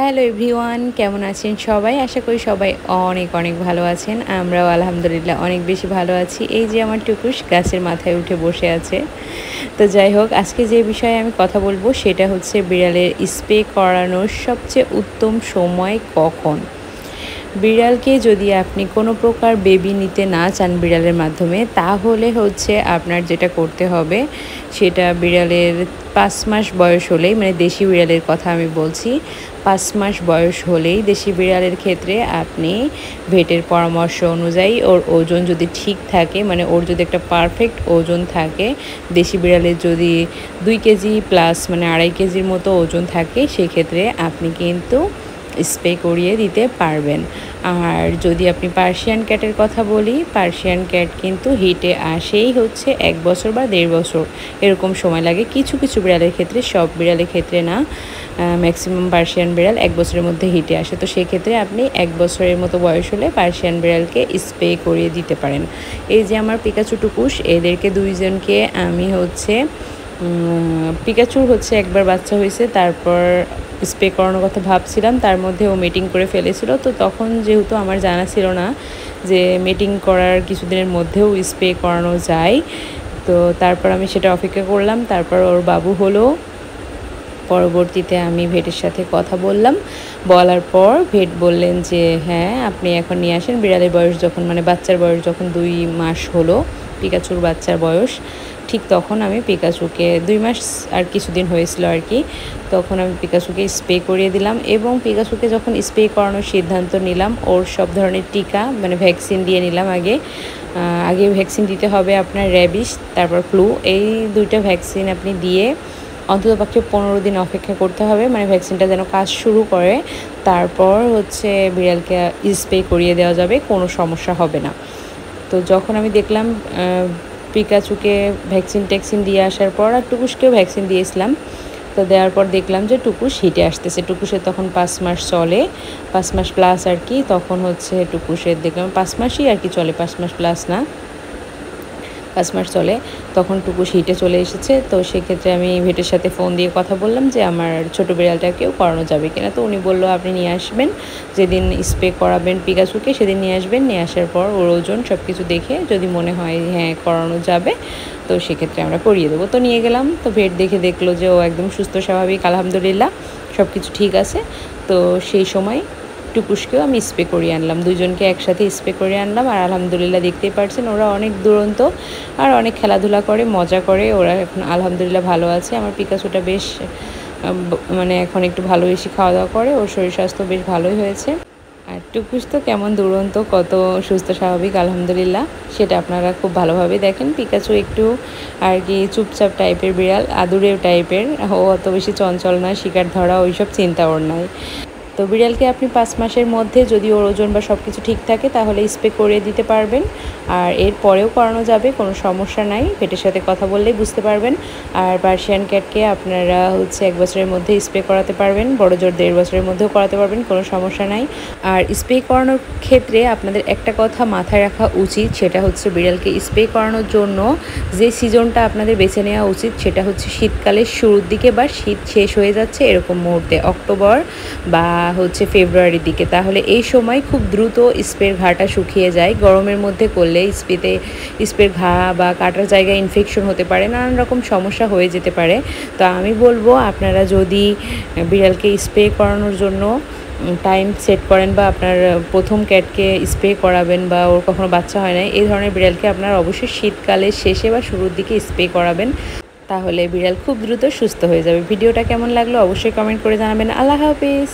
Hello everyone, কেমন আছেন সবাই? আশা করি সবাই অনেক অনেক ভালো আছেন। আমরাও আলহামদুলিল্লাহ অনেক বেশি ভালো আছি। এই যে আমার টুকুস গাছের মাথায় উঠে বসে আছে। তো যাই হোক, আজকে যে বিষয়ে আমি কথা বলবো সেটা হচ্ছে বিড়ালের স্প্রে করানোর সবচেয়ে উত্তম সময় কখন। বিড়ালকে যদি আপনি কোনো প্রকার বেবি নিতে না চান বিড়ালের মাধ্যমে, তাহলে হচ্ছে আপনার যেটা করতে হবে সেটা বিড়ালের 5 মাস বয়স হলেই, মানে দেশি বিড়ালের কথা আমি বলছি, 5 মাস বয়স হলেই দেশি বিড়ালের ক্ষেত্রে আপনি ভেটের পরামর্শ অনুযায়ী ওর ওজন যদি ঠিক থাকে, মানে ওর যদি একটা পারফেক্ট ওজন থাকে, দেশি বিড়ালের যদি 2 কেজি প্লাস মানে 2.5 কেজির মতো ওজন থাকে, সেক্ষেত্রে আপনি কিন্তু স্প্রে করিয়ে দিতে পারবেন। আর যদি আপনি পার্সিয়ান ক্যাটের কথা বলি, পার্সিয়ান ক্যাট কিন্তু হিটে আসেই হচ্ছে 1 বছর বা 1.5 বছর এরকম সময় লাগে। কিছু কিছু বিড়ালের ক্ষেত্রে, সব বিড়ালের ক্ষেত্রে না, ম্যাক্সিমাম পার্সিয়ান বিড়াল 1 বছরের মধ্যে হিটে আসে। তো সেক্ষেত্রে আপনি 1 বছরের মতো বয়স হলে পার্সিয়ান বিড়ালকে স্প্রে করিয়ে দিতে পারেন। এই যে আমার পিকাচু টুকুস, এদেরকে দুইজনকে আমি হচ্ছে পিকাচুর হচ্ছে একবার বাচ্চা হয়েছে, তারপর স্প্রে করানোর কথা ভাবছিলাম, তার মধ্যে ও মিটিং করে ফেলেছিল। তো তখন যেহেতু আমার জানা ছিল না যে মিটিং করার কিছুদিনের মধ্যেও স্প্রে করানো যায়, তো তারপর আমি সেটা অপেক্ষা করলাম। তারপর ওর বাবু হলো। পরবর্তীতে আমি ভেটের সাথে কথা বললাম, বলার পর ভেট বললেন যে হ্যাঁ, আপনি এখন নিয়ে আসেন। বিড়ালের বয়স যখন, মানে বাচ্চার বয়স যখন 2 মাস হলো, পিকাচুর বাচ্চার বয়স, ঠিক তখন আমি পিকাচুকে 2 মাস আর কিছুদিন হয়েছিল আর কি, তখন আমি পিকাচুকে স্প্রে করিয়ে দিলাম। এবং পিকাচুকে যখন স্প্রে করানোর সিদ্ধান্ত নিলাম, ওর সব ধরনের টিকা মানে ভ্যাকসিন দিয়ে নিলাম। আগে ভ্যাকসিন দিতে হবে আপনার র্যাবিস, তারপর ফ্লু, এই 2টা ভ্যাকসিন আপনি দিয়ে অন্ততপক্ষে 15 দিন অপেক্ষা করতে হবে, মানে ভ্যাকসিনটা যেন কাজ শুরু করে। তারপর হচ্ছে বিড়ালকে স্প্রে করিয়ে দেওয়া যাবে, কোনো সমস্যা হবে না। তো যখন আমি দেখলাম পিকাচুকে ভ্যাকসিন দিয়ে আসার পর আর টুকুসকেও ভ্যাকসিন দিয়েছিলাম, তো দেওয়ার পর দেখলাম যে টুকুস হিটে আসতেছে। টুকুসের তখন 5 মাস চলে, 5 মাস প্লাস আর কি। তখন হচ্ছে টুকুসের দেখলাম 5 মাসই আর কি চলে, 5 মাস প্লাস না, 5 মাস চলে। তখন টুকুস হিটে চলে এসেছে। তো সেক্ষেত্রে আমি ভেটের সাথে ফোন দিয়ে কথা বললাম যে আমার ছোটো বিড়ালটাকেও করানো যাবে কিনা। তো উনি বললো আপনি নিয়ে আসবেন, যেদিন স্প্রে করাবেন পিকাচুকে সেদিন নিয়ে আসবেন। নিয়ে আসার পর ওর ওজন সব কিছু দেখে যদি মনে হয় হ্যাঁ করানো যাবে, তো সেক্ষেত্রে আমরা করিয়ে দেবো। তো নিয়ে গেলাম। তো ভেট দেখলো যে ও একদম সুস্থ স্বাভাবিক, আলহামদুলিল্লাহ সব কিছু ঠিক আছে। তো সেই সময় টুকুসকেও আমি স্প্রে করিয়ে আনলাম, দুজনকে একসাথে স্প্রে করিয়ে আনলাম। আর আলহামদুলিল্লাহ দেখতেই পারছেন ওরা অনেক দুরন্ত আর অনেক খেলাধুলা করে, মজা করে। ওরা এখন আলহামদুলিল্লাহ ভালো আছে। আমার পিকাচুটা বেশ মানে এখন একটু ভালো বেশি খাওয়া দাওয়া করে, ওর শরীর স্বাস্থ্য বেশ ভালোই হয়েছে। আর টুকুস তো কেমন দুরন্ত, কত সুস্থ স্বাভাবিক আলহামদুলিল্লাহ, সেটা আপনারা খুব ভালোভাবে দেখেন। পিকাচু একটু আর কি চুপচাপ টাইপের বিড়াল, আদুরে টাইপের, ও অত বেশি চঞ্চল না, শিকার ধরা ওইসব চিন্তা ওর নাই। তো বিড়ালকে আপনি 5 মাসের মধ্যে যদি ওর ওজন বা সব কিছু ঠিক থাকে তাহলে স্প্রে করে দিতে পারবেন। আর এর পরেও করানো যাবে, কোনো সমস্যা নাই, ভেটের সাথে কথা বললেই বুঝতে পারবেন। আর পার্সিয়ান ক্যাটকে আপনারা হচ্ছে 1 বছরের মধ্যে স্প্রে করাতে পারবেন, বড় জোর 1.5 বছরের মধ্যেও করাতে পারবেন, কোনো সমস্যা নাই। আর স্প্রে করানোর ক্ষেত্রে আপনাদের একটা কথা মাথায় রাখা উচিত, সেটা হচ্ছে বিড়ালকে স্প্রে করানোর জন্য যে সিজনটা আপনাদের বেছে নেওয়া উচিত সেটা হচ্ছে শীতকালের শুরুর দিকে বা শীত শেষ হয়ে যাচ্ছে এরকম মুহূর্তে, অক্টোবর বা হচ্ছে ফেব্রুয়ারির দিকে। তাহলে এই সময় খুব দ্রুত স্প্রের ঘাটা শুকিয়ে যায়। গরমের মধ্যে করলে স্প্রের ঘা বা কাটার জায়গায় ইনফেকশন হতে পারে, নানান রকম সমস্যা হয়ে যেতে পারে। তো আমি বলবো আপনারা যদি বিড়ালকে স্প্রে করানোর জন্য টাইম সেট করেন বা আপনার প্রথম ক্যাটকে স্প্রে করাবেন বা ওর কখনো বাচ্চা হয় না, এই ধরনের বিড়ালকে আপনারা অবশ্যই শীতকালের শেষে বা শুরুর দিকে স্প্রে করাবেন, তাহলে বিড়াল খুব দ্রুত সুস্থ হয়ে যাবে। ভিডিওটা কেমন লাগলো অবশ্যই কমেন্ট করে জানাবেন। আল্লাহ হাফিজ।